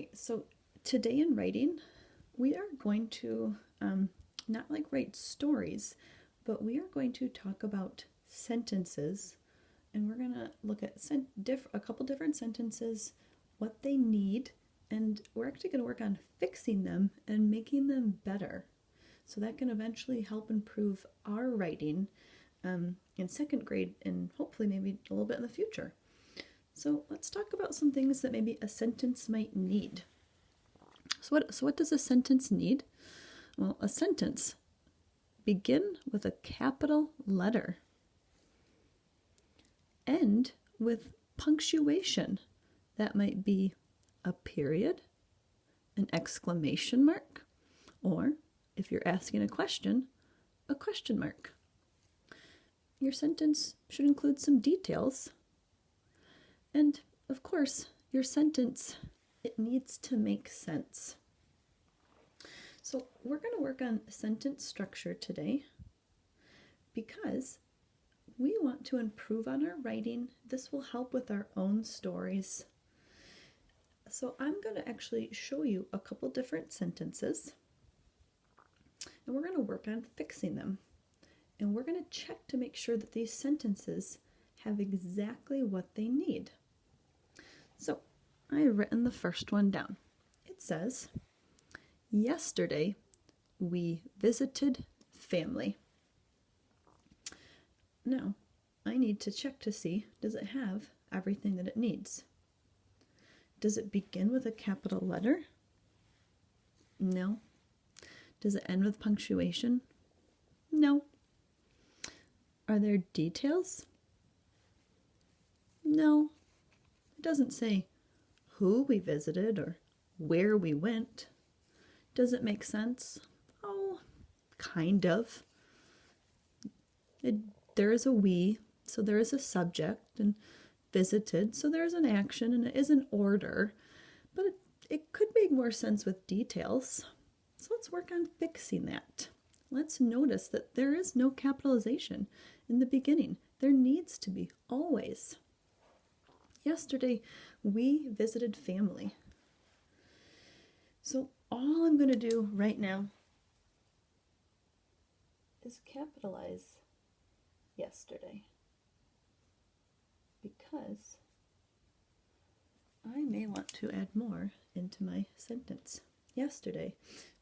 right, so today in writing, we are going to not like write stories, but we are going to talk about sentences, and we're going to look at a couple different sentences, what they need, and we're actually going to work on fixing them and making them better. So that can eventually help improve our writing in second grade and hopefully maybe a little bit in the future. So let's talk about some things that maybe a sentence might need. So what does a sentence need? Well, a sentence begin with a capital letter, end with punctuation. That might be a period, an exclamation mark, or if you're asking a question mark. Your sentence should include some details. And of course, your sentence, it needs to make sense. So we're going to work on sentence structure today because we want to improve on our writing. This will help with our own stories. So I'm going to actually show you a couple different sentences, and we're going to work on fixing them. And we're going to check to make sure that these sentences have exactly what they need. So I have written the first one down. It says, yesterday we visited family. Now, I need to check to see, does it have everything that it needs? Does it begin with a capital letter? No. Does it end with punctuation? No. Are there details? No. It doesn't say who we visited or where we went. Does it make sense? Oh, kind of. There is a we, so there is a subject, and visited, so there's an action, and it is an order, but it could make more sense with details. So let's work on fixing that. Let's notice that there is no capitalization in the beginning. There needs to be, always. Yesterday, we visited family. So all I'm going to do right now is capitalize yesterday, because I may want to add more into my sentence. Yesterday,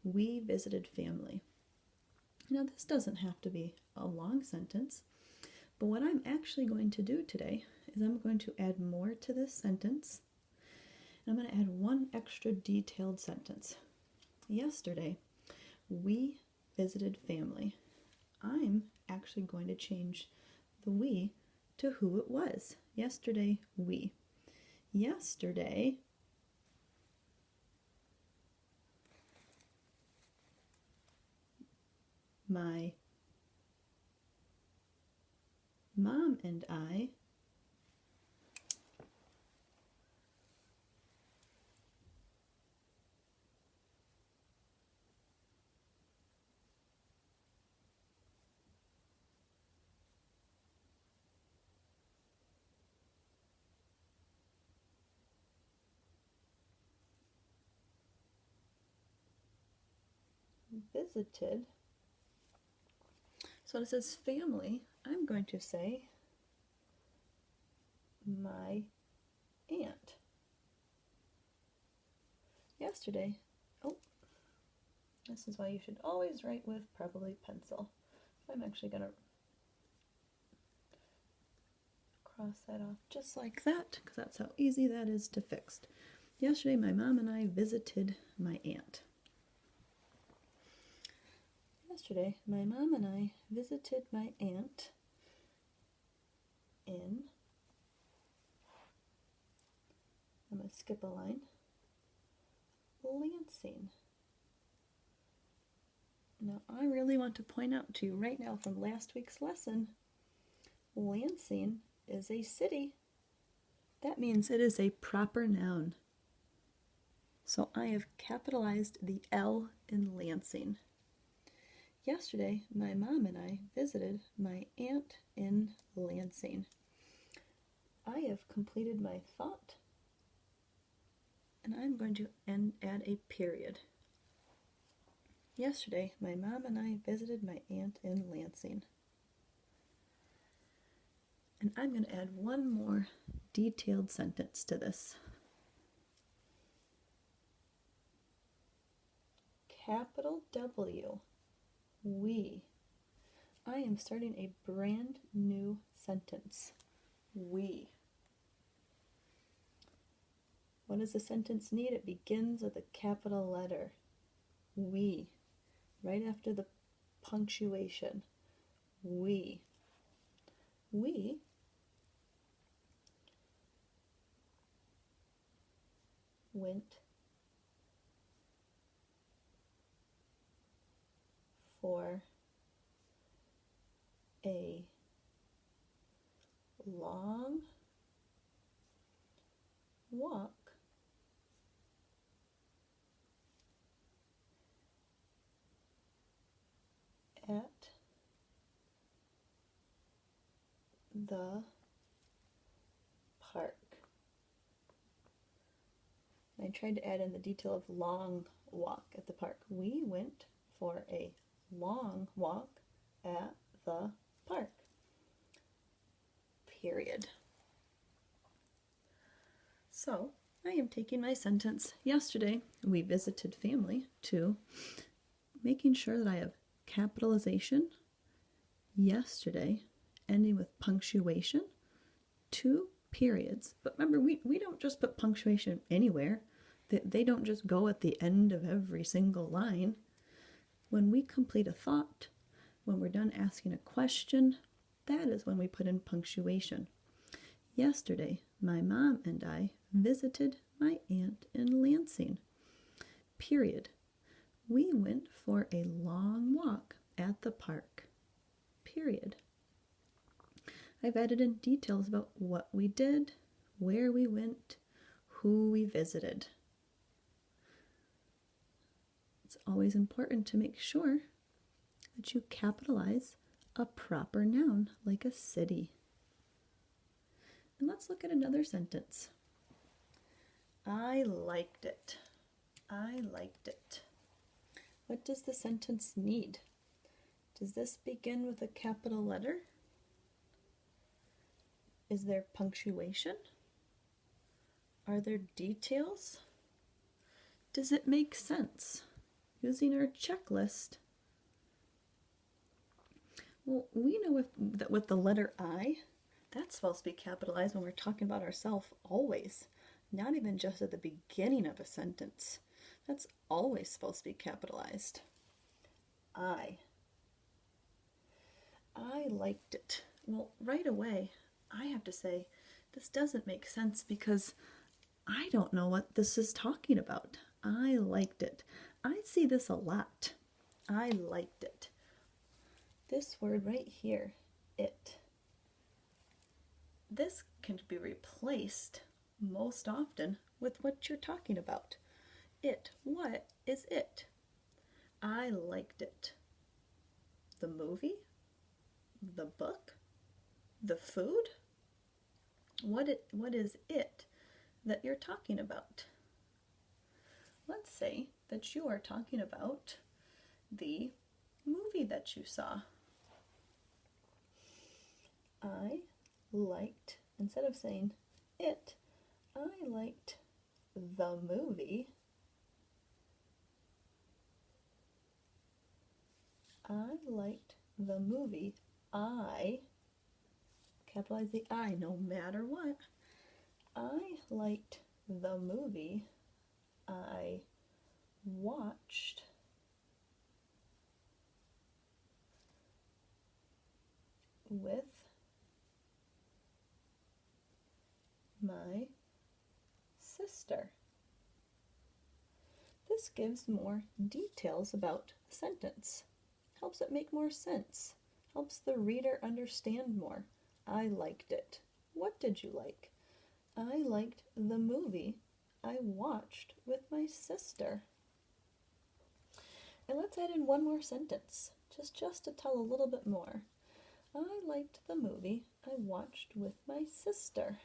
we visited family. Now, this doesn't have to be a long sentence, but what I'm actually going to do today is I'm going to add more to this sentence. I'm going to add one extra detailed sentence. Yesterday, we visited family. I'm actually going to change the we to who it was. Yesterday, we. Yesterday, my mom and I visited. So when it says family, I'm going to say my aunt. Yesterday, oh, this is why you should always write with probably pencil. I'm actually going to cross that off just like that, because that's how easy that is to fix. Yesterday, my mom and I visited my aunt. Yesterday, my mom and I visited my aunt in, I'm going to skip a line, Lansing. Now, I really want to point out to you right now from last week's lesson, Lansing is a city. That means it is a proper noun. So I have capitalized the L in Lansing. Yesterday, my mom and I visited my aunt in Lansing. I have completed my thought, and I'm going to add a period. Yesterday, my mom and I visited my aunt in Lansing. And I'm going to add one more detailed sentence to this. Capital W, we. I am starting a brand new sentence. We. What does the sentence need? It begins with a capital letter. We. Right after the punctuation. We. We went for a long walk at the park. I tried to add in the detail of long walk at the park. We went for a long walk at the park. Period. So, I am taking my sentence, yesterday we visited family, to making sure that I have capitalization, yesterday, ending with punctuation, 2 periods. But remember, we don't just put punctuation anywhere. They don't just go at the end of every single line. When we complete a thought, when we're done asking a question, that is when we put in punctuation. Yesterday, my mom and I visited my aunt in Lansing. Period. We went for a long walk at the park. Period. I've added in details about what we did, where we went, who we visited. It's always important to make sure that you capitalize a proper noun, like a city. And let's look at another sentence. I liked it. I liked it. What does the sentence need? Does this begin with a capital letter? Is there punctuation? Are there details? Does it make sense? Using our checklist. Well, we know that with the letter I, that's supposed to be capitalized when we're talking about ourselves always. Not even just at the beginning of a sentence. That's always supposed to be capitalized. I liked it. Well, right away, I have to say, this doesn't make sense because I don't know what this is talking about. I liked it. I see this a lot. I liked it. This word right here, it. This can be replaced most often with what you're talking about. It. What is it? I liked it. The movie? The book? The food? What is it that you're talking about? Let's say that you are talking about the movie that you saw. I liked, instead of saying it, I liked the movie. I liked the movie. I, capitalize the I no matter what. I liked the movie I watched with my sister. This gives more details about the sentence. Helps it make more sense. Helps the reader understand more. I liked it. What did you like? I liked the movie I watched with my sister. And let's add in one more sentence, just to tell a little bit more. I liked the movie I watched with my sister.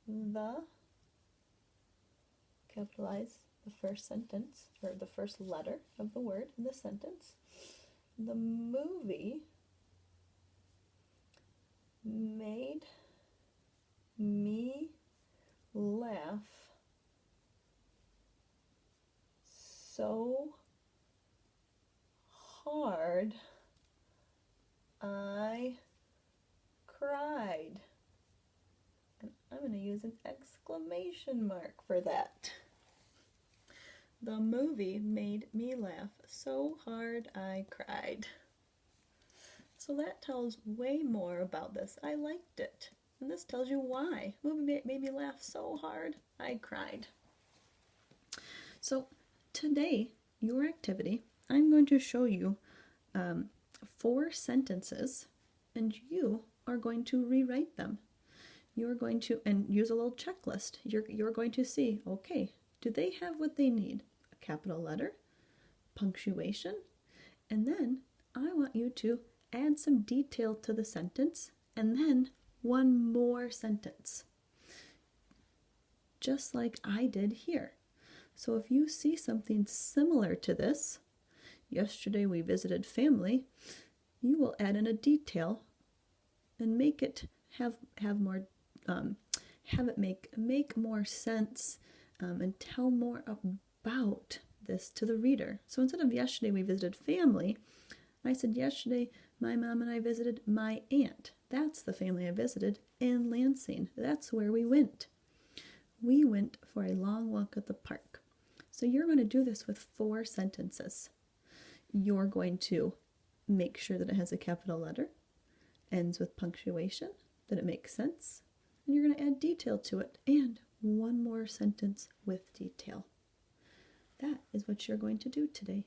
The capitalize the first sentence, or the first letter of the word in the sentence. The movie made me laugh so hard I cried. And I'm going to use an exclamation mark for that. The movie made me laugh so hard I cried. So that tells way more about this. I liked it. And this tells you why. The movie made me laugh so hard I cried. So today, your activity, I'm going to show you 4 sentences, and you are going to rewrite them. You're going to, and use a little checklist. You're going to see, okay, do they have what they need? A capital letter, punctuation, and then I want you to add some detail to the sentence, and then one more sentence, just like I did here. So if you see something similar to this, yesterday we visited family, you will add in a detail and make it have more have it make more sense, and tell more about this to the reader. So instead of yesterday we visited family, I said yesterday my mom and I visited my aunt. That's the family I visited in Lansing. That's where we went. We went for a long walk at the park. So you're going to do this with 4 sentences. You're going to make sure that it has a capital letter, ends with punctuation, that it makes sense, and you're going to add detail to it, and one more sentence with detail. That is what you're going to do today.